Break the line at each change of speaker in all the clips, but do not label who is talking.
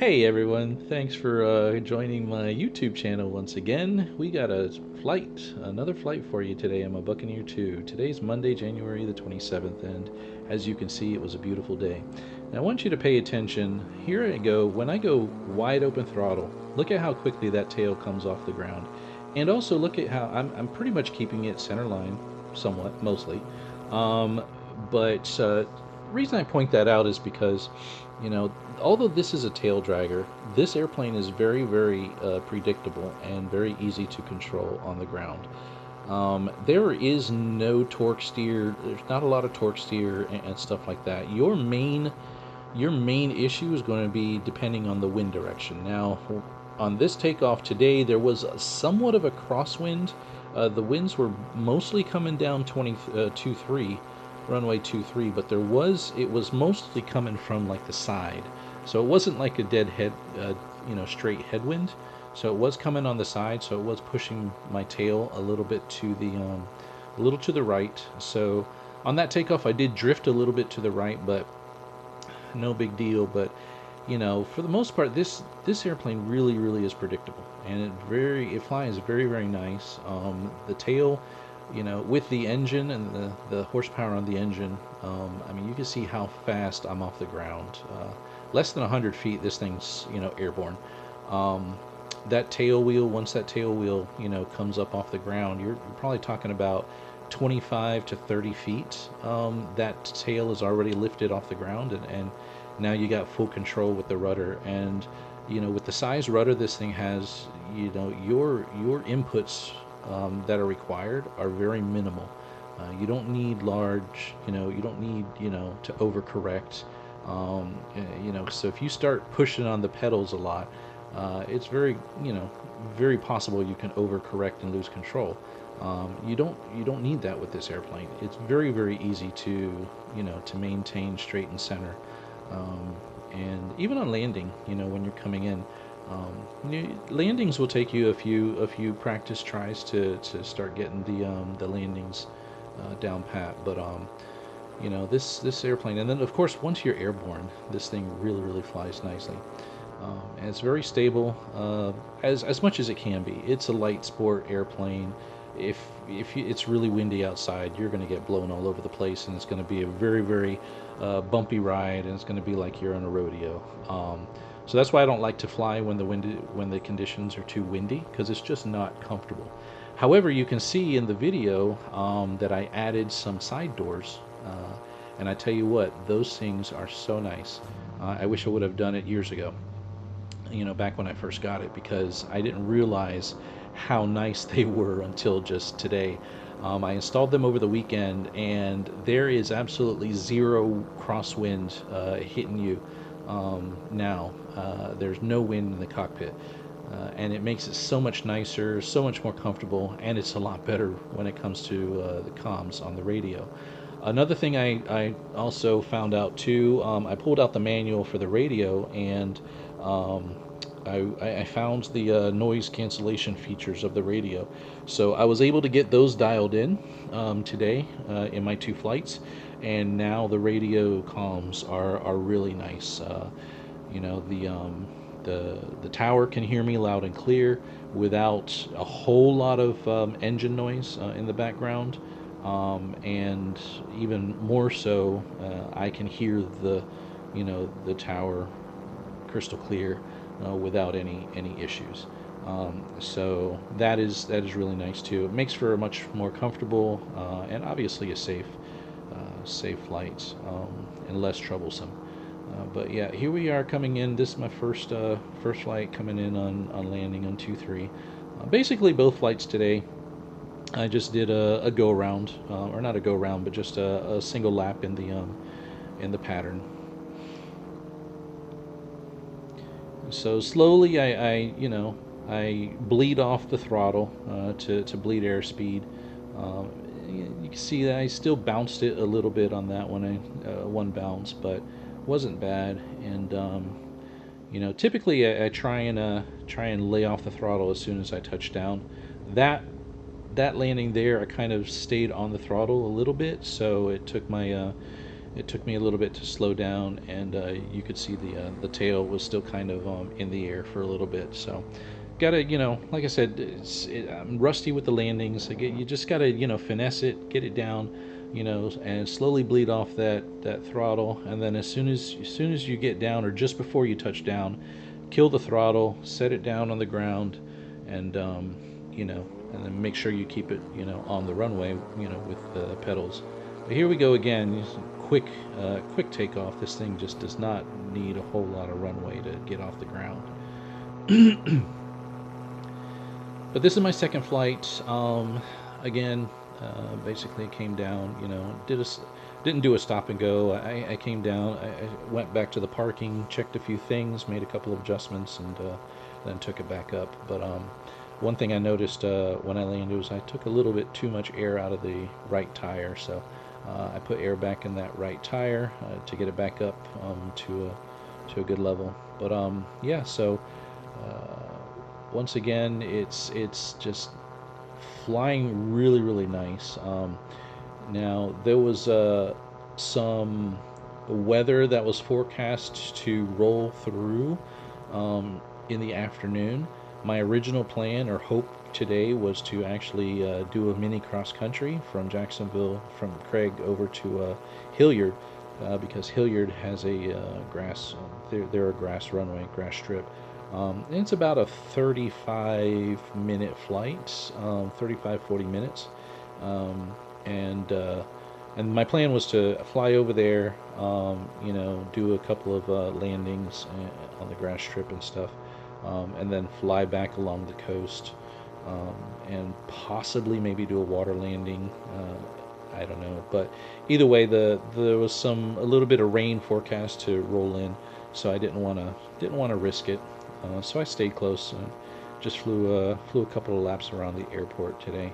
Hey everyone, thanks for joining my YouTube channel once again. We got another flight for you today on my Buccaneer 2. Today's Monday, January the 27th, and as you can see, it was a beautiful day. Now I want you to pay attention. Here I go. When I go wide open throttle, look at how quickly that tail comes off the ground. And also look at how I'm pretty much keeping it center line, somewhat, mostly. Um, but reason I point that out is because, although this is a tail dragger, this airplane is very predictable and very easy to control on the ground. There is no torque steer. There's not a lot of torque steer and stuff like that. Your main issue is going to be depending on the wind direction. Now, on this takeoff today, there was somewhat of a crosswind. The winds were mostly coming down 23, runway 23, but it was mostly coming from like the side. So it wasn't like a dead head, straight headwind. So it was coming on the side, so it was pushing my tail a little bit a little to the right. So on that takeoff, I did drift a little bit to the right, but no big deal. But for the most part, this airplane really is predictable, and it flies very nice. The tail, with the engine and the horsepower on the engine, I mean, you can see how fast I'm off the ground. Less than 100 feet, this thing's airborne. That tail wheel, once that tail wheel comes up off the ground, you're probably talking about 25 to 30 feet. That tail is already lifted off the ground, and now you got full control with the rudder. And with the size rudder this thing has, your inputs that are required are very minimal. You don't need large, you don't need to overcorrect. So if you start pushing on the pedals a lot, it's very possible you can overcorrect and lose control. You don't need that with this airplane. It's very easy to maintain straight and center. And even on landing, when you're coming in, landings will take you a few practice tries to start getting the landings down pat. But this airplane, and then of course once you're airborne, this thing really flies nicely. And it's very stable, as much as it can be. It's a light sport airplane. If it's really windy outside, you're going to get blown all over the place, and it's going to be a very bumpy ride, and it's going to be like you're on a rodeo. So that's why I don't like to fly when the conditions are too windy, because it's just not comfortable. However, you can see in the video that I added some side doors, and I tell you what, those things are so nice. I wish I would have done it years ago, back when I first got it, because I didn't realize how nice they were until just today. I installed them over the weekend, and there is absolutely zero crosswind hitting you now. There's no wind in the cockpit, and it makes it so much nicer, so much more comfortable, and it's a lot better when it comes to the comms on the radio. Another thing I also found out too, I pulled out the manual for the radio, and I found the noise cancellation features of the radio. So I was able to get those dialed in today in my two flights, and now the radio comms are really nice. The tower can hear me loud and clear without a whole lot of engine noise in the background. And even more so, I can hear the tower crystal clear without any issues. So that is really nice too. It makes for a much more comfortable and obviously a safe flight, and less troublesome. But yeah, here we are coming in. This is my first flight coming in on landing on 2-3. Basically both flights today, I just did a go around, or not a go around, but just a single lap in the pattern. So slowly, I bleed off the throttle to bleed airspeed. You can see that I still bounced it a little bit on that one, one bounce, but wasn't bad. And typically I try and lay off the throttle as soon as I touch down. That landing there, I kind of stayed on the throttle a little bit, so it took my it took me a little bit to slow down, and you could see the tail was still kind of in the air for a little bit. So gotta, like I said, I'm rusty with the landings. You just gotta, finesse it, get it down, and slowly bleed off that throttle. And then as soon as you get down, or just before you touch down, kill the throttle, set it down on the ground, and you know, and then make sure you keep it, on the runway, with the pedals. But here we go again. Quick takeoff. This thing just does not need a whole lot of runway to get off the ground. But this is my second flight. Again, basically came down. Didn't do a stop and go. I came down. I went back to the parking, checked a few things, made a couple of adjustments, and then took it back up. But one thing I noticed when I landed was I took a little bit too much air out of the right tire, so I put air back in that right tire to get it back up to a good level. But yeah, so. Once again, it's just flying really, really nice. Now, there was some weather that was forecast to roll through in the afternoon. My original plan or hope today was to actually do a mini cross country from Jacksonville, from Craig over to Hilliard, because Hilliard has a grass. They're a grass runway, grass strip. It's about a 35-minute flight, 40 minutes. And my plan was to fly over there, do a couple of landings on the grass strip and stuff, and then fly back along the coast, and possibly maybe do a water landing. I don't know, but either way, there was a little bit of rain forecast to roll in, so I didn't want to risk it. So I stayed close and just flew a couple of laps around the airport today.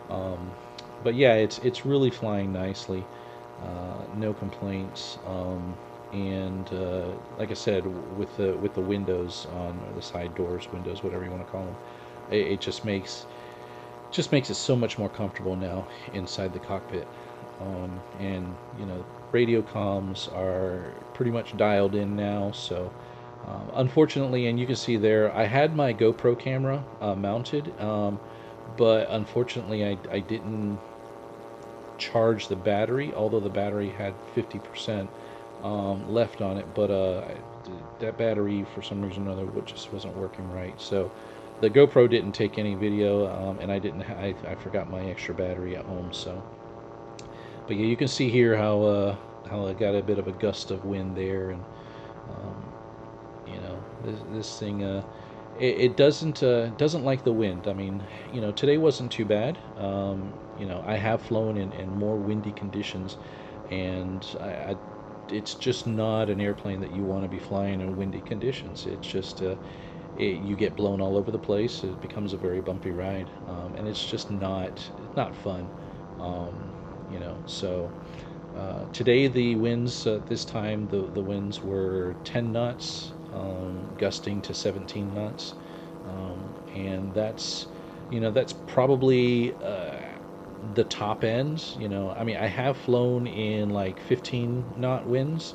But yeah, it's really flying nicely, no complaints. And like I said, with the windows on, or the side doors, windows, whatever you want to call them, it just makes it so much more comfortable now inside the cockpit. And radio comms are pretty much dialed in now, so. Unfortunately, and you can see there, I had my GoPro camera mounted, but unfortunately I didn't charge the battery, although the battery had 50% left on it, but that battery, for some reason or another, just wasn't working right. So the GoPro didn't take any video, and I forgot my extra battery at home. So, but yeah, you can see here how I got a bit of a gust of wind there, and this thing, it doesn't like the wind. I mean, today wasn't too bad. I have flown in more windy conditions, and it's just not an airplane that you want to be flying in windy conditions. It's just you get blown all over the place. It becomes a very bumpy ride, and it's just not fun. So today the winds, this time the winds were 10 knots. Gusting to 17 knots, and that's probably the top end. I mean, I have flown in like 15 knot winds,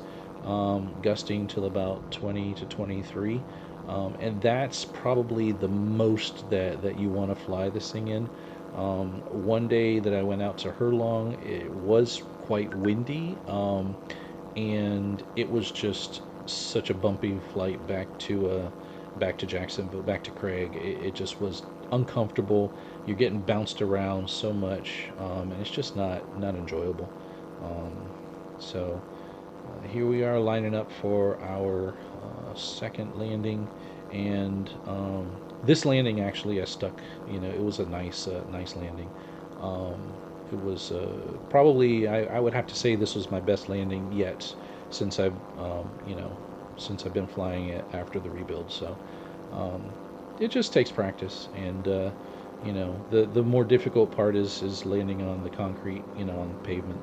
gusting till about 20 to 23, and that's probably the most that you want to fly this thing in. One day that I went out to Herlong, it was quite windy, and it was just such a bumpy flight back to Jacksonville, back to Craig. It just was uncomfortable. You're getting bounced around so much, and it's just not enjoyable. So here we are lining up for our second landing, and this landing actually I stuck. It was a nice landing. It was probably, I would have to say, this was my best landing yet since I've been flying it after the rebuild. So it just takes practice, and the more difficult part is landing on the concrete, on the pavement.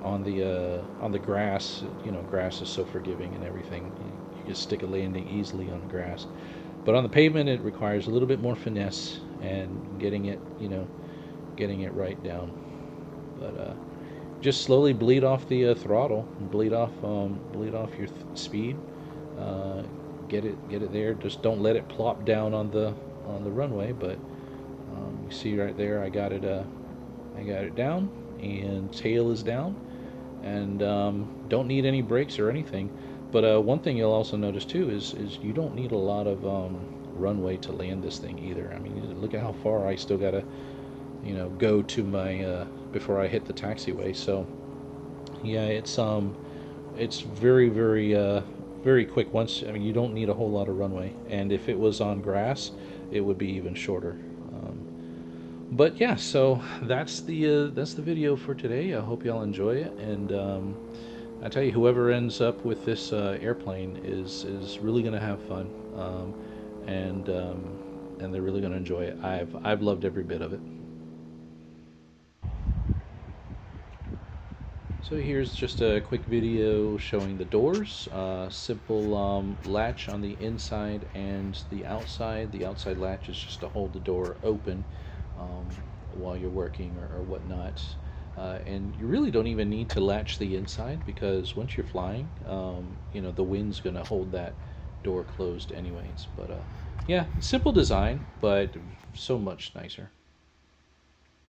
On the grass, grass is so forgiving and everything. You just stick a landing easily on the grass, but on the pavement it requires a little bit more finesse and getting it right down. But just slowly bleed off the throttle, bleed off your speed. Uh, get it there. Just don't let it plop down on the runway. But you see right there, I got it down, and tail is down, and don't need any brakes or anything. But one thing you'll also notice too is you don't need a lot of runway to land this thing either. I mean, look at how far I still gotta go to my before I hit the taxiway. So yeah, it's very quick. Once I mean, you don't need a whole lot of runway, and if it was on grass, it would be even shorter. But yeah, so that's the video for today. I hope y'all enjoy it, and I tell you, whoever ends up with this airplane is really gonna have fun, and they're really gonna enjoy it. I've loved every bit of it. So here's just a quick video showing the doors. Simple latch on the inside and the outside. The outside latch is just to hold the door open um, while you're working or whatnot. And you really don't even need to latch the inside, because once you're flying, the wind's going to hold that door closed anyways. But yeah, simple design, but so much nicer.